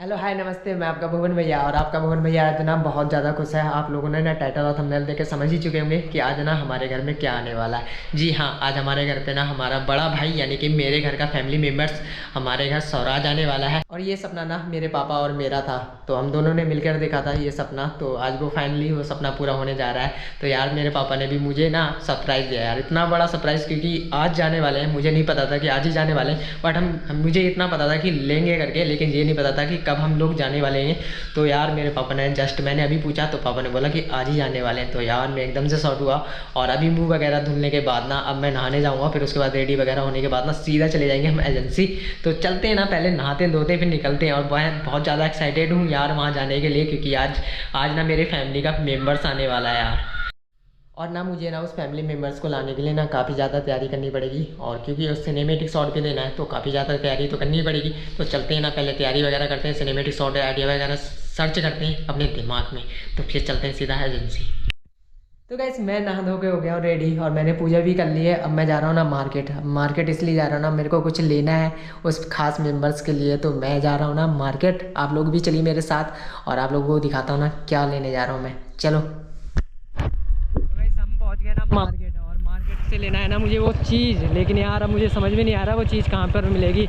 Hello hi नमस्ते, मैं आपका भुवन भैया। और आपका भुवन भैया आज ना बहुत ज़्यादा खुश है। आप लोगों ने ना टाइटल और थंबनेल देख के समझ ही चुके होंगे कि आज ना हमारे घर में क्या आने वाला है। जी हाँ, आज हमारे घर पे ना हमारा बड़ा भाई यानी कि मेरे घर का फैमिली मेम्बर्स हमारे घर स्वराज आने वाला है। और ये सपना ना मेरे पापा और मेरा था, तो हम दोनों ने मिलकर देखा था ये सपना। तो आज वो फाइनली वो सपना पूरा होने जा रहा है। तो यार मेरे पापा ने भी मुझे ना सरप्राइज़ दिया यार, इतना बड़ा सरप्राइज़, क्योंकि आज जाने वाले हैं। मुझे नहीं पता था कि आज ही जाने वाले हैं, बट मुझे इतना पता था कि लेंगे करके, लेकिन ये नहीं पता था कि कब हम लोग जाने वाले हैं। तो यार मेरे पापा ने जस्ट, मैंने अभी पूछा तो पापा ने बोला कि आज ही जाने वाले हैं। तो यार मैं एकदम से शॉर्ट हुआ। और अभी मुंह वगैरह धुलने के बाद ना अब मैं नहाने जाऊँगा, फिर उसके बाद रेडी वगैरह होने के बाद ना सीधा चले जाएंगे हम एजेंसी। तो चलते हैं ना, पहले नहाते धोते फिर निकलते हैं। और मैं बहुत ज़्यादा एक्साइटेड हूँ यार वहाँ जाने के लिए, क्योंकि आज आज ना मेरे फैमिली का मेम्बर्स आने वाला है यार। और ना मुझे ना उस फैमिली मेम्बर्स को लाने के लिए ना काफ़ी ज़्यादा तैयारी करनी पड़ेगी। और क्योंकि उस सिनेमेटिक शॉट भी लेना है तो काफ़ी ज़्यादा तैयारी तो करनी पड़ेगी। तो चलते हैं ना, पहले तैयारी वगैरह करते हैं, सिनेमेटिक शॉट आइडिया वगैरह सर्च करते हैं अपने दिमाग में। तो फिर चलते हैं सीधा एजेंसी। तो गाइस मैं नहा धो के हो गया हूँ रेडी, और मैंने पूजा भी कर ली है। अब मैं जा रहा हूँ ना मार्केट। मार्केट इसलिए जा रहा हूँ ना, मेरे को कुछ लेना है उस खास मेंबर्स के लिए। तो मैं जा रहा हूँ ना मार्केट, आप लोग भी चलिए मेरे साथ और आप लोगों को दिखाता हूँ ना क्या लेने जा रहा हूँ मैं। चलो हम पहुंच गए ना मार्केट, और मार्केट से लेना है ना मुझे वो चीज़, लेकिन यार अब मुझे समझ में नहीं आ रहा वो चीज़ कहाँ पर मिलेगी।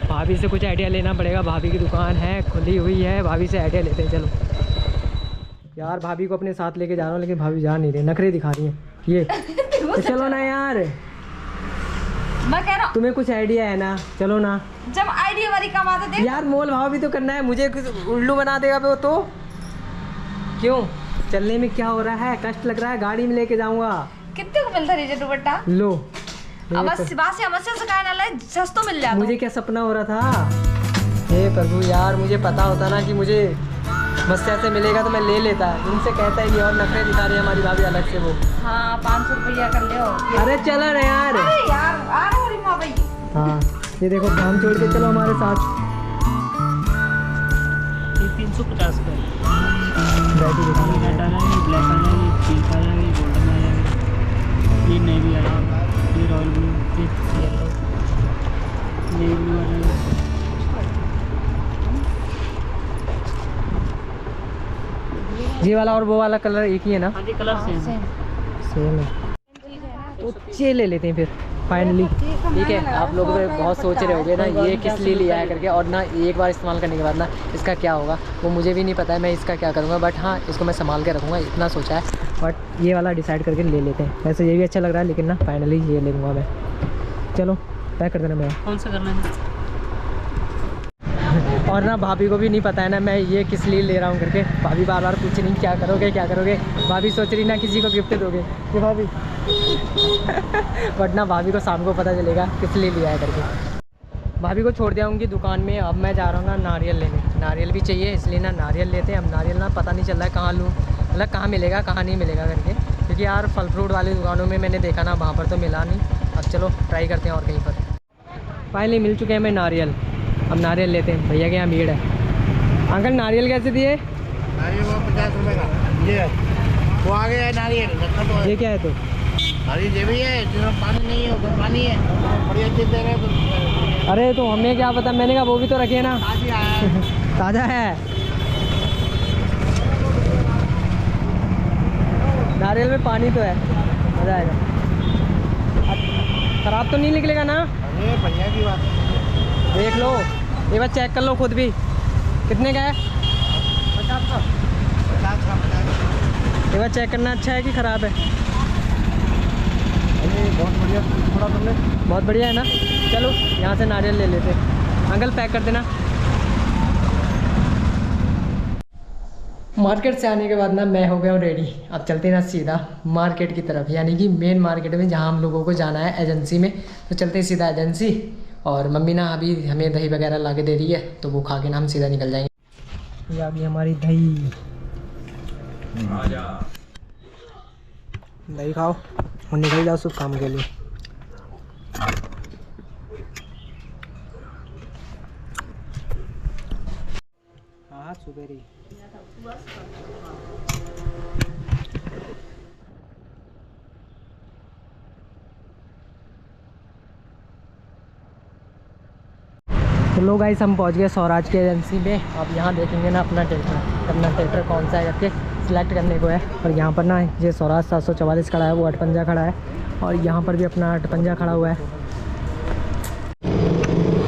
भाभी से कुछ आइडिया लेना पड़ेगा। भाभी की दुकान है, खुली हुई है, भाभी से आइडिया लेते हैं। चलो यार, भाभी को अपने साथ लेके जा रहा हूँ, लेकिन भाभी जा नहीं रही, नखरे दिखा रही है ये। तो चलो ना यार, मैं कह रहा हूँ तुम्हें कुछ आइडिया है ना, चलो ना। जब आइडिया वाली कमा तो दे यार मोल भाव भी तो करना है, मुझे कुछ उल्लू बना देगा वो तो। क्यों, चलने में क्या हो रहा है, कष्ट लग रहा है, गाड़ी में लेके जाऊंगा। कितने को मिलता है दुपट्टा? लो सस्तो मिल जाता। मुझे क्या सपना हो रहा था, हे प्रभु यार, मुझे पता होता ना कि मुझे मस्या से मिलेगा तो मैं ले लेता। इनसे कहता है कि और नखरे दिखा रही है हमारी भाभी अलग से वो। हाँ 500 रुपया कर ले। अरे चलो ना यार। अरे यार आ रहा हूँ भाई। हाँ ये देखो, काम छोड़ के चलो हमारे साथ। 350 का बैटरी दिखाना है। रेड आ जाएगी, ब्लैक आ जाएगी, पिंक आ जाएगी, गोल्डन आ जाएगी, ये नेवी आ जाएगी, ये रॉयल ब्लू, ये येलो, नेवी ब्लू आ जाएगी। ये वाला और वो वाला कलर एक ही है ना? हाँ जी, कलर सेम है। तो ये ले लेते हैं फिर फाइनली। ठीक है, आप लोग बहुत सोच रहे होंगे ना ये किस लिए लिया है करके, और ना एक बार इस्तेमाल करने के बाद ना इसका क्या होगा वो मुझे भी नहीं पता है, मैं इसका क्या करूँगा। बट हाँ, इसको मैं संभाल के रखूँगा, इतना सोचा है। बट ये वाला डिसाइड करके ले लेते हैं। वैसे ये भी अच्छा लग रहा है, लेकिन ना फाइनली ये ले लूँगा मैं। चलो पैक कर देना मैं। कौन सा करना है? और ना भाभी को भी नहीं पता है ना मैं ये किस लिए ले रहा हूँ करके। भाभी बार बार पूछ रही क्या करोगे क्या करोगे। भाभी सोच रही ना किसी को गिफ्ट दोगे ये भाभी। बट ना भाभी को शाम को पता चलेगा किस लिए लिया है करके। भाभी को छोड़ दिया उनकी दुकान में। अब मैं जा रहा हूँ ना नारियल लेने। नारियल भी चाहिए, इसलिए ना नारियल लेते हैं। अब नारियल ना पता नहीं चल रहा है कहाँ लूँ, मतलब कहाँ मिलेगा कहाँ नहीं मिलेगा करके, क्योंकि यार फल फ्रूट वाली दुकानों में मैंने देखा ना वहाँ पर तो मिला नहीं। अब चलो ट्राई करते हैं और कहीं पर। फाइनली मिल चुके हैं हमें नारियल। अब नारियल लेते हैं, भैया के यहाँ भीड़ है। अंकल नारियल कैसे दिए? नारियल वो 50 रुपये का ये वो आ गया है नारियल। ये क्या है? तो नारियल ये भी है जिसमें पानी नहीं है, ऊपर पानी है, बढ़िया चीज़ दे रहे हो तो। अरे तो हमें क्या पता, मैंने कहा वो भी तो रखे ना। ताज़ी आया है। ताज़ा है नारियल में, पानी तो है, मज़ा आएगा। ख़राब तो नहीं निकलेगा ना? अरे भैया की बात देख लो एक बार, चेक कर लो खुद भी कितने का है। 50 का 50। एक बार चेक करना अच्छा है कि ख़राब है। अरे बहुत बढ़िया, थोड़ा कर ले। बहुत बढ़िया है ना। चलो यहाँ से नारियल ले लेते हैं। अंकल पैक कर देना। मार्केट से आने के बाद ना मैं हो गया हूँ रेडी। अब चलते हैं ना सीधा मार्केट की तरफ, यानी कि मेन मार्केट में जहाँ हम लोगों को जाना है एजेंसी में। तो चलते हैं सीधा एजेंसी। और मम्मी ना अभी हमें दही वगैरह ला के दे रही है, तो वो खा के ना हम सीधा निकल जाएंगे। ये आ गई हमारी दही। दही खाओ और निकल जाओ शुभ काम के लिए। हाँ सुबेरी। तो लोग गाइस हम पहुंच गए स्वराज की एजेंसी में। आप यहाँ देखेंगे ना अपना ट्रैक्टर कौन सा है करके सिलेक्ट करने को है। और यहाँ पर ना ये स्वराज 744 खड़ा है, वो 58 खड़ा है, और यहाँ पर भी अपना 58 खड़ा हुआ है।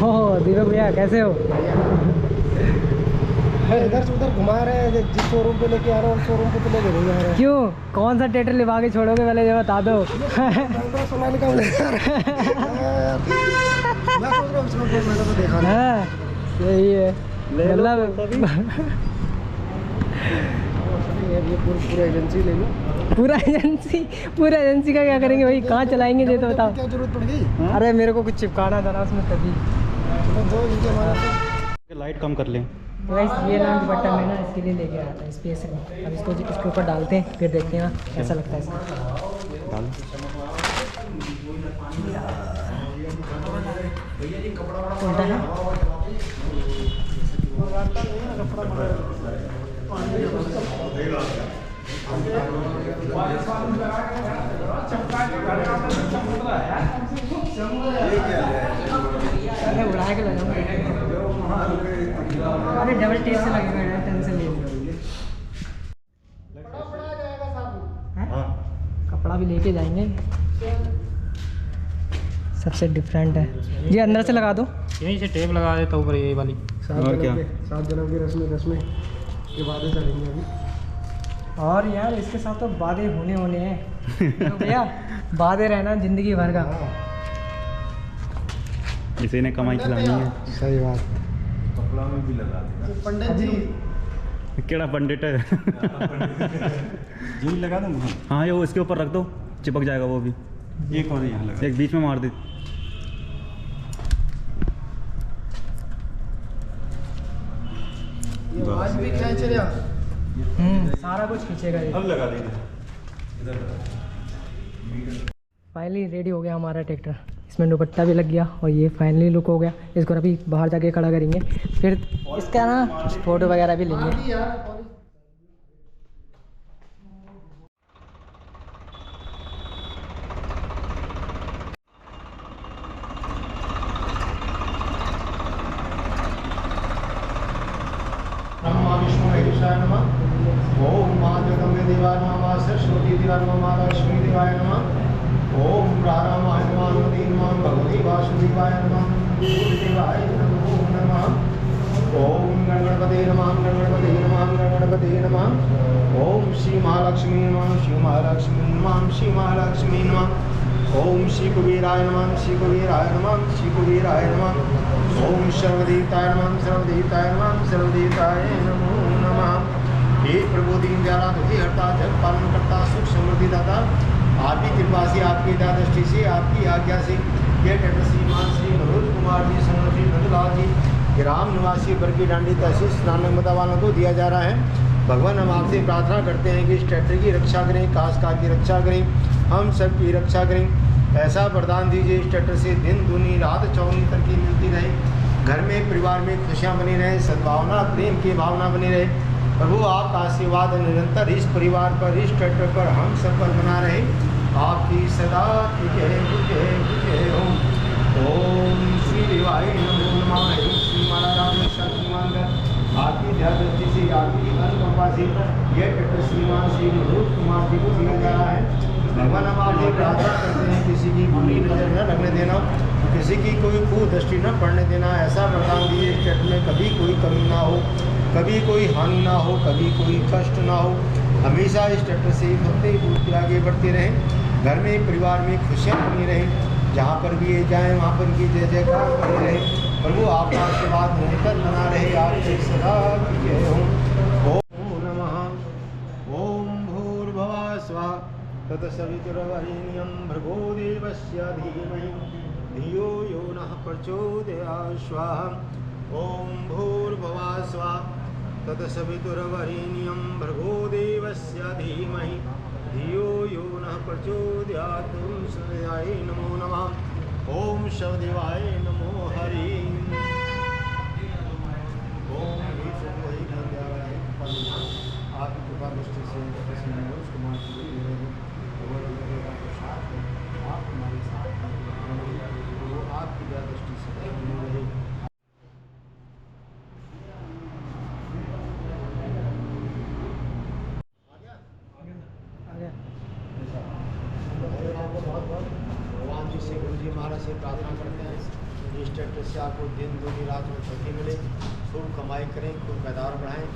हो दीपक भैया कैसे हो? इधर से उधर घुमा रहे हैं, जिस शोरूम पे लेके आ रहे हैं शोरूम पे तो लेके नहीं आ रहे हैं। क्यों, कौन सा ट्रैक्टर लिवा के छोड़ोगे पहले ये बता दो। सोनालिका में लेके आ रहे हैं। मैं सोच रहा हूँ इसमें मैंने तो देखा नहीं। हाँ यही है मतलब ये पूरा एजेंसी ले लो। पूरा एजेंसी का क्या करेंगे भाई, कहाँ चलाएंगे ये तो बताओ। क्या जरूरत पड़ गई? अरे मेरे को कुछ चिपकाना था ना उसमें तभी। दो इनके हमारे लाइट कम कर लें। गाइस ये ना दुपट्टा मैं ना इसके लिए लेके आया था स्पेशली। अब इसको इसके ऊपर डालते हैं, फिर देखते हैं ना कैसा लगता है इसका। उल्टा है अरे उड़ा के लगाऊंगा। अरे डबल टेप से लगेगा, टेंशन नहीं है। कपड़ा भी लेके जाएंगे, सबसे डिफरेंट है। ये अंदर से लगा दो, यहीं से टेप लगा देता ऊपर यही वाली। और क्या? 7 जनम की रस्में के बाद चलेंगे अभी। और यार इसके साथ तो वादे होने हैं तो भैया, वादे रहना जिंदगी भर का। इसे ने कमाई खिलानी है। सही बात। कपड़ा में भी लगा देना। पंडित जी केड़ा पंडित है? जी लगा दूँ। हाँ ये वो इसके ऊपर रख दो, चिपक जाएगा वो भी। एक और यहाँ लगा, एक बीच में मार दे। ये आज भी खींच रहे आप। सारा कुछ खींचेगा ये। अब लगा देंगे। फाइनली रेडी हो गया हमारा ट्रैक्टर, इसमें दुपट्टा भी लग गया और ये फाइनली लुक हो गया। इसको अभी बाहर जाके खड़ा करेंगे, फिर इसका ना फोटो वगैरह भी लेंगे। ब्रह्मा विष्णु महेशाय नमः। ओम माँ जगदम्बे देवाय नमः, माँ सरस्वती देवाय नमः, माँ लक्ष्मी देवाय नमः। ओम रामाय नमः, नदी नमः, भगवती वासुदेवाय नमः, देवाय नमो नमः। ओम गणपते नमः, गणपते नमः, गणपते नमः। ओम श्री महालक्ष्मी नमः, श्री महालक्ष्मी नमः, श्री महालक्ष्मी नमः। ओम श्री कुबेराय नमः, श्री कुबेराय नमः, श्री कुबेराय नमः। ओम सर्वदेवताय नमः, सर्वदेवताय नमः, सर्वदेवताय नमो नमः। हे प्रभु दीन दयाला दुखी हरता, जग पालन करता, सुख समृद्धि दाता, आपकी कृपा से, आपकी दया दृष्टि से, आपकी आज्ञा से ये ट्रैक्टर श्रीमान श्री मनोज कुमार जी, संग श्री नंदलाल जी, ग्राम निवासी बरकी डांडी तहसील स्नानक मतवालों को दिया जा रहा है। भगवान हम आपसे प्रार्थना करते हैं कि इस ट्रैक्टर की रक्षा करें, काशकार की रक्षा करें, हम सब की रक्षा करें। ऐसा वरदान दीजिए इस ट्रैक्टर से दिन दूनी रात चौनी तरक्की मिलती रहे, घर में परिवार में खुशियाँ बनी रहे, सद्भावना प्रेम की भावना बनी रहे। प्रभु आपका आशीर्वाद निरंतर इस परिवार पर, इस ट्रैक्टर पर, हम सब पर बना रहे। आपकी सदा जय हो। ओम श्री देवाय नमो नमः। श्री महाराज शक्तिमान आपकी दया दृष्टि से, आपकी अनुकंपा से यह ट्रैक्टर श्रीमान श्री मनोज कुमार जी को दिया जा रहा है। भगवान हम आपसे प्रार्थना करते हैं किसी की बुरी नज़र न लगने देना, किसी की कोई कुदृष्टि न पड़ने देना। ऐसा वरदान दिए इस ट्रैक्टर में कभी कोई कमी ना हो, कभी कोई हानि ना हो, कभी कोई कष्ट ना हो। हमेशा इस ट्रैक्टर से भक्ति पूर्ति आगे बढ़ते रहें, घर में परिवार में खुशियाँ बनी रहें। जहाँ पर भी ये जाएँ वहाँ पर की जय जयकार बनी रहे। प्रभु आपका आशीर्वाद निरंतर बना रहे, आपके सदा जय हो। ओम नमः। ओम भूर्भुवः स्वः तत्सवितुर्वरेण्यं भर्गो देवस्य धीमहि धियो यो नः प्रचोदयात्। स्वाहा। ओम भूर्भुवः स्वः तत्सवितुर्वरेण्यं भर्गो देवस्य धीमहि धियो यो नः प्रचोदयात्। ओम शिवाय नमो नमः। ओम शिवदेवाय नमो हरि। ओम आपकी कृपा दृष्टि से मनोज कुमार जी आप हमारे साथ वो आपकी दया दृष्टि से बने रहे। प्रार्थना करते हैं इस ट्रैक्टर से आपको दिन दूनी रात में तरक्की मिले, खूब कमाई करें, खूब पैदावार बढ़ाएं।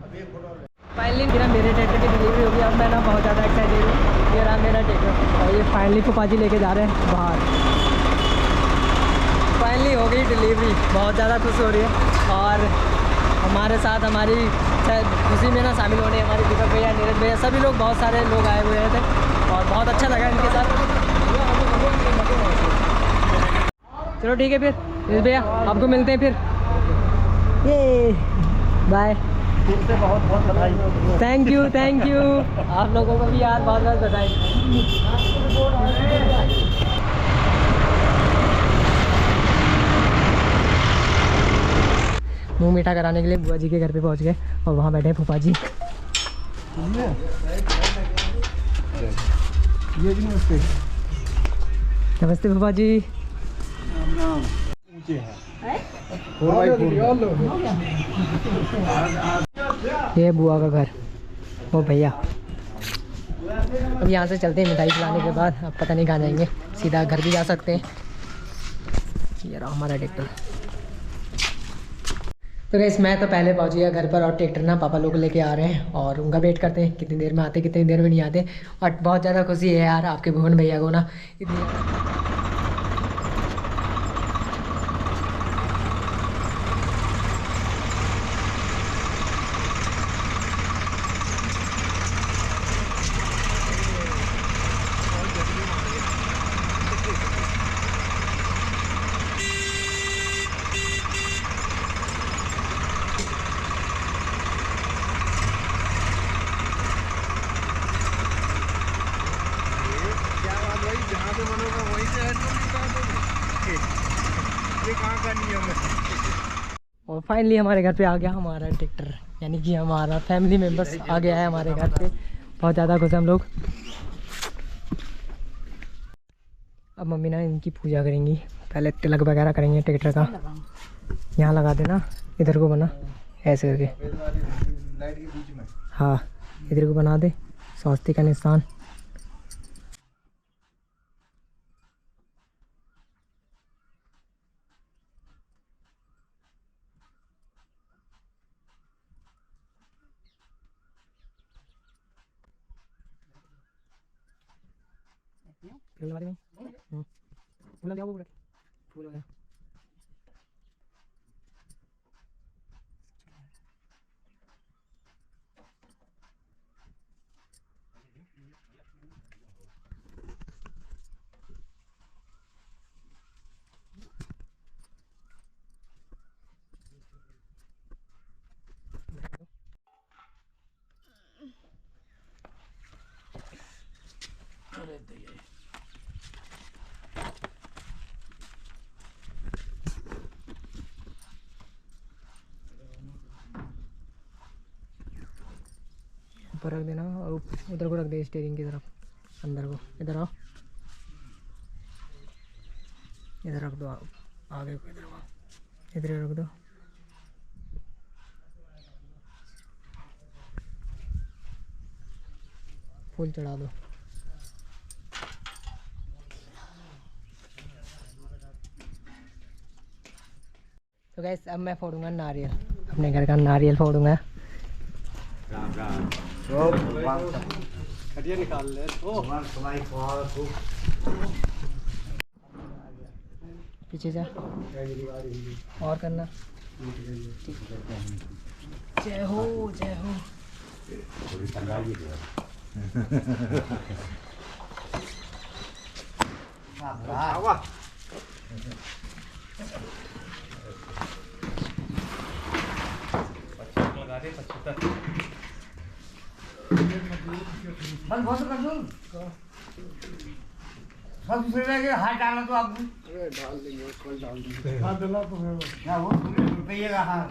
अब एक फोटो फाइनली मेरे ट्रैक्टर की डिलीवरी होगी। अब मैं ना बहुत ज़्यादा एक्साइटेड हूँ। ये रहा मेरा ट्रैक्टर और ये फाइनली फूफा जी लेके जा रहे हैं बाहर। फाइनली हो गई डिलीवरी, बहुत ज़्यादा खुश हो रही है। और हमारे साथ हमारी खुशी में ना शामिल होने हमारे दीपक भैया, नीरज भैया, सभी लोग, बहुत सारे लोग आए हुए थे और बहुत अच्छा लगा इनके साथ। चलो ठीक है फिर नीरज भैया, आपको मिलते हैं फिर। ये बाय। फिर से बहुत बहुत बधाई। थैंक यू आप लोगों को भी यार बहुत बहुत बधाई। मुंह मीठा कराने के लिए बुआ जी के घर पे पहुंच गए और वहाँ बैठे हैं फूफा जी। नमस्ते फूफा जी। ये बुआ का घर, वो भैया। अब यहाँ से चलते हैं, मिठाई खिलाने के बाद अब पता नहीं कहाँ जाएंगे, सीधा घर भी जा सकते हैं। ये रहा हमारा ट्रैक्टर। तो गाइस मैं तो पहले पहुँच गया घर पर और ट्रैक्टर ना पापा लोग लेके आ रहे हैं और उनका वेट करते हैं कितनी देर में आते, कितनी देर में नहीं आते। और बहुत ज़्यादा खुशी है यार आपके भुवन भैया को ना इतनी। और फाइनली हमारे घर पे आ गया हमारा ट्रैक्टर, यानी कि हमारा फैमिली मेम्बर्स आ गया है हमारे घर पे। बहुत ज़्यादा खुश हैं हम लोग। अब मम्मी ना इनकी पूजा करेंगी, पहले तिलक वगैरह करेंगे ट्रैक्टर का। यहाँ लगा देना, इधर को बना ऐसे करके, हाँ इधर को बना दे, स्वस्तिक का निशान। फूल लगा दे, फूल लगा वो फूल लगा। ऊपर रख देना और उधर को रख दे, स्टीयरिंग की तरफ अंदर को। इधर आओ, इधर रख दो, आगे को इधर को, इधर रख दो। फूल चढ़ा दो। तो गाइस अब मैं फोड़ूंगा नारियल, अपने घर का नारियल फोड़ूंगा। निकाल ले पीछे जा और करना। जय हो जय हो। हाथ डालना तो आप डाल देंगे, कल डाल देंगे। हाथ डाला तो वो रुपये का हाथ